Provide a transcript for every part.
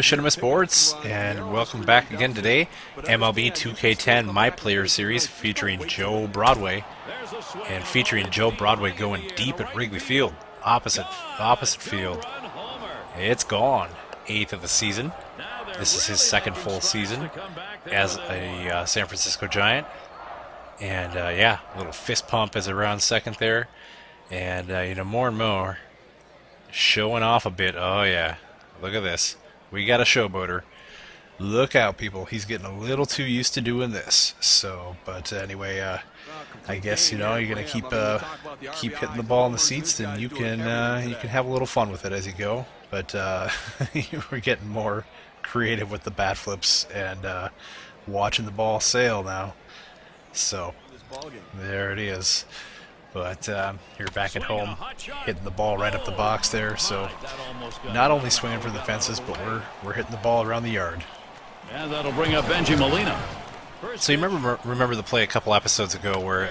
Machinima Sports, and welcome back again today. MLB 2K10 My Player series featuring Joe Broadway, and featuring Joe Broadway going deep at Wrigley Field, opposite field. It's gone, 8th of the season. This is his second full season as a San Francisco Giant, and yeah, a little fist pump as around second there, and more and more showing off a bit. Oh yeah. Look at this. We got a showboater. Look out, people. He's getting a little too used to doing this. So, but anyway, I guess you're gonna keep hitting the ball in the seats, and you can have a little fun with it as you go. But we're getting more creative with the bat flips and watching the ball sail now. So there it is. But you're back at home, hitting the ball right up the box there. So not only swinging for the fences, but we're hitting the ball around the yard. And that'll bring up Benji Molina. So you remember the play a couple episodes ago where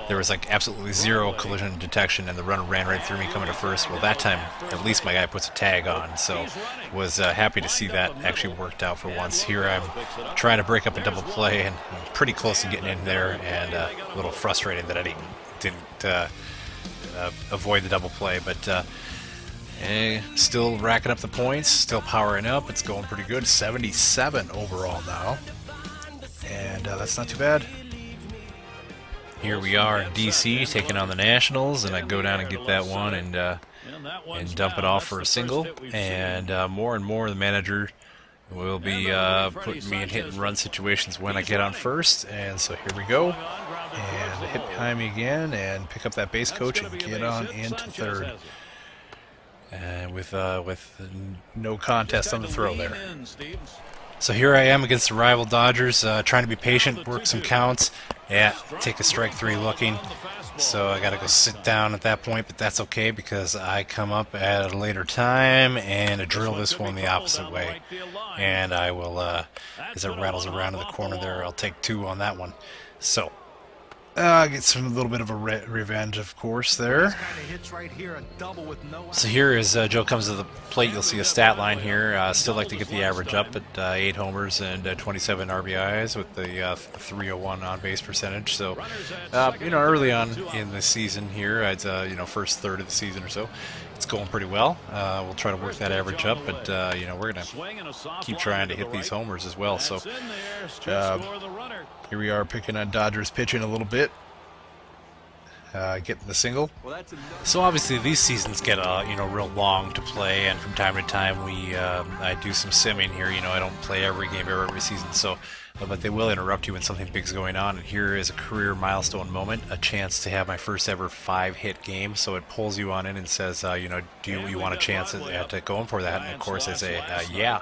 there was like absolutely zero collision detection and the runner ran right through me coming to first. Well, that time at least my guy puts a tag on, so was happy to see that actually worked out for once. Here I'm trying to break up a double play, and I'm pretty close to getting in there, and a little frustrated that I didn't avoid the double play, but still racking up the points, still powering up. It's going pretty good. 77 overall now, and that's not too bad. Here we are in DC taking on the Nationals, and I go down and get that one and dump it off for a single, and more and more the manager will be putting me in hit and run situations when I get on first, and so here we go. And hit behind me again and pick up that base coach and get on into third. And with no contest on the throw there. So here I am against the rival Dodgers, trying to be patient, work some counts. Yeah, take a strike three looking. So I got to go sit down at that point, but that's okay because I come up at a later time and drill this one the opposite way. And I will, as it rattles around in the corner there, I'll take two on that one. So get a little bit of a revenge, of course, there. So here as Joe comes to the plate, you'll see a stat line here. Still like to get the average up at 8 homers and 27 RBIs with the 301 on-base percentage. So, early on in the season here, I'd first third of the season or so, it's going pretty well. We'll try to work that average up, but we're going to keep trying to hit these homers as well. So here we are picking on Dodgers pitching a little bit, getting the single. So obviously these seasons get real long to play, and from time to time I do some simming here. I don't play every game every season, so but they will interrupt you when something big's going on. And here is a career milestone moment, a chance to have my first ever 5-hit game. So it pulls you on in and says, do you want a chance at going for that? And of course I say, yeah.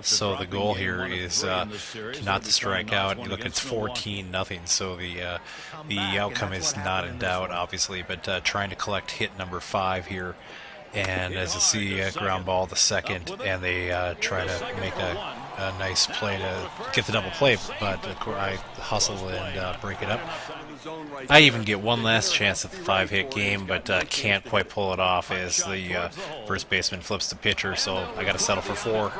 So the goal here is not to strike out. Look, it's 14-0. So the outcome is not in doubt, obviously, but trying to collect hit number 5 here. And as you see, ground ball the second, and they try to make a nice play to get the double play, but I hustle and break it up. I even get one last chance at the 5-hit game, but can't quite pull it off as the first baseman flips the pitcher, so I got to settle for 4.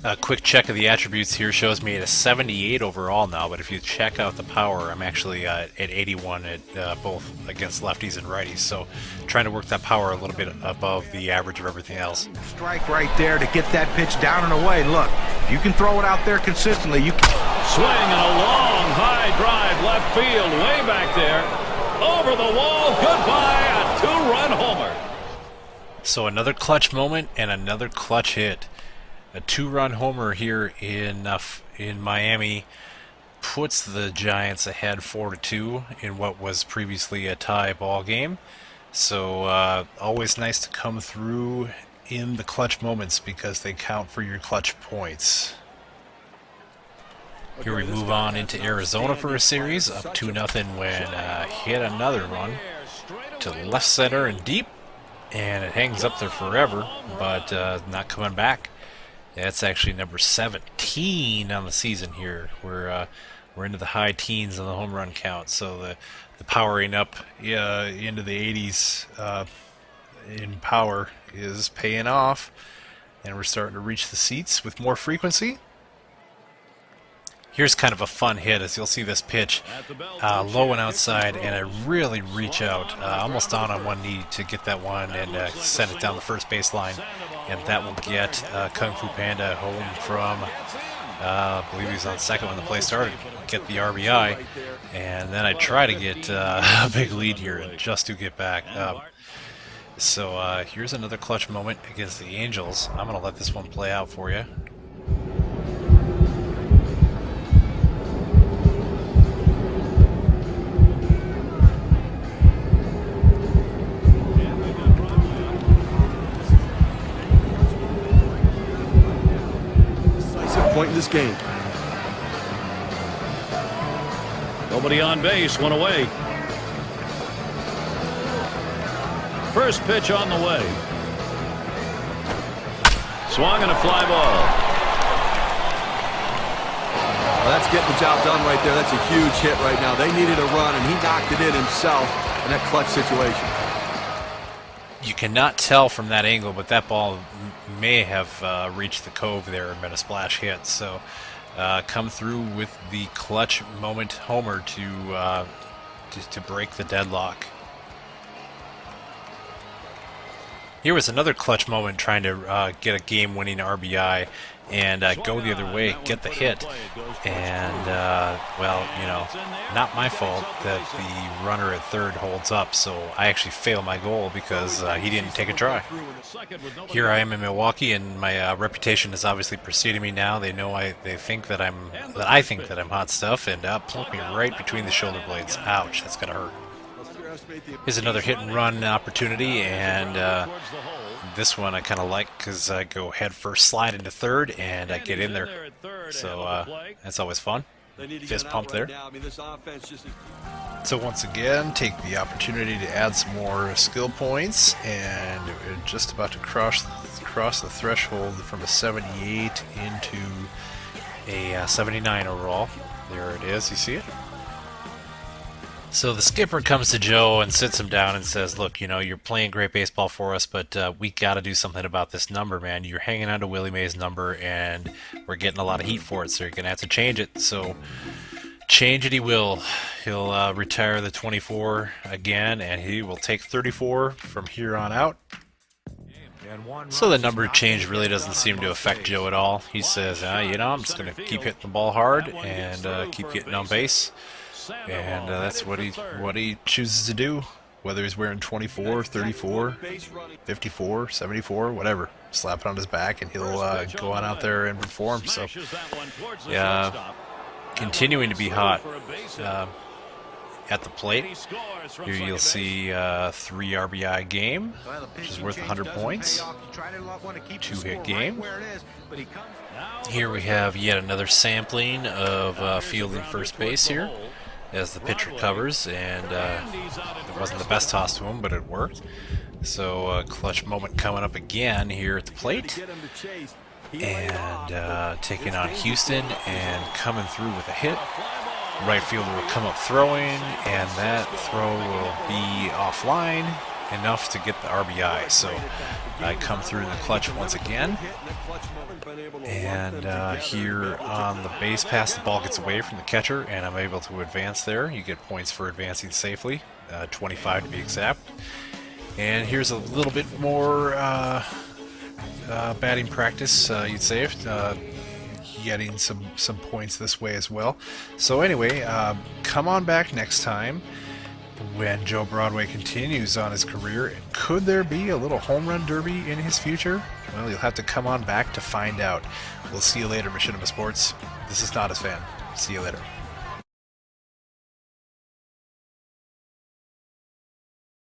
A quick check of the attributes here shows me at a 78 overall now, but if you check out the power, I'm actually at 81 at both against lefties and righties, so trying to work that power a little bit above the average of everything else. Strike right there to get that pitch down and away. Look, if you can throw it out there consistently, you can... Swing and a long high drive left field, way back there, over the wall, goodbye, a 2-run homer. So another clutch moment and another clutch hit. A 2-run homer here in Miami puts the Giants ahead 4-2 in what was previously a tie ball game. So always nice to come through in the clutch moments because they count for your clutch points. Here we move on into Arizona for a series, up 2-0 when hit another one to left center and deep, and it hangs up there forever, but not coming back. That's actually number 17 on the season here. We're into the high teens on the home run count, so the powering up into the 80s in power is paying off. And we're starting to reach the seats with more frequency. Here's kind of a fun hit, as you'll see this pitch low and outside, and I really reach out, almost down on one knee to get that one and send it down the first baseline. And that will get Kung Fu Panda home from, I believe he was on second when the play started, get the RBI. And then I try to get a big lead here and just to get back. So here's another clutch moment against the Angels. I'm going to let this one play out for you. Point in this game. Nobody on base, one away. First pitch on the way. Swung and a fly ball. Well, that's getting the job done right there. That's a huge hit right now. They needed a run, and he knocked it in himself in that clutch situation. You cannot tell from that angle, but that ball may have reached the cove there and been a splash hit. So come through with the clutch moment homer to break the deadlock. Here was another clutch moment trying to get a game-winning RBI and go the other way, get the hit. And, well, you know, not my fault that the runner at third holds up, so I actually fail my goal because he didn't take a try. Here I am in Milwaukee, and my reputation is obviously preceding me now. They know they think that I think that I'm hot stuff, and plunk me right between the shoulder blades. Ouch, that's gonna hurt. Here's another hit and run opportunity, and this one I kind of like because I go head first, slide into third, and I get in there. So that's always fun. Fist pump there. So once again, take the opportunity to add some more skill points, and we're just about to cross the threshold from a 78 into a 79 overall. There it is, you see it? So the skipper comes to Joe and sits him down and says, look, you know, you're playing great baseball for us, but we got to do something about this number, man. You're hanging on to Willie Mays' number, and we're getting a lot of heat for it, so you're going to have to change it. So change it he will. He'll retire the 24 again, and he will take 34 from here on out. So the number change really doesn't seem to affect Joe at all. He says, you know, I'm just going to keep hitting the ball hard and keep getting on base. And that's what he chooses to do, whether he's wearing 24, 34, 54, 74, whatever. Slap it on his back, and he'll go on out there and perform. So, yeah, continuing to be hot at the plate. Here you'll see 3 RBI game, which is worth 100 points. 2-hit game. Here we have yet another sampling of fielding first base here, as the pitch recovers, and it wasn't the best toss to him, but it worked. So clutch moment coming up again here at the plate, and taking on Houston and coming through with a hit. Right fielder will come up throwing, and that throw will be offline enough to get the RBI. So I come through in the clutch once again. And here on the base pass, the ball gets away from the catcher, and I'm able to advance there. You get points for advancing safely, 25 to be exact. And here's a little bit more batting practice, you'd say, getting some points this way as well. So anyway, come on back next time when Joe Broadway continues on his career. Could there be a little home run derby in his future? Well, you'll have to come on back to find out. We'll see you later, Machinima Sports. This is Not As Fan. See you later.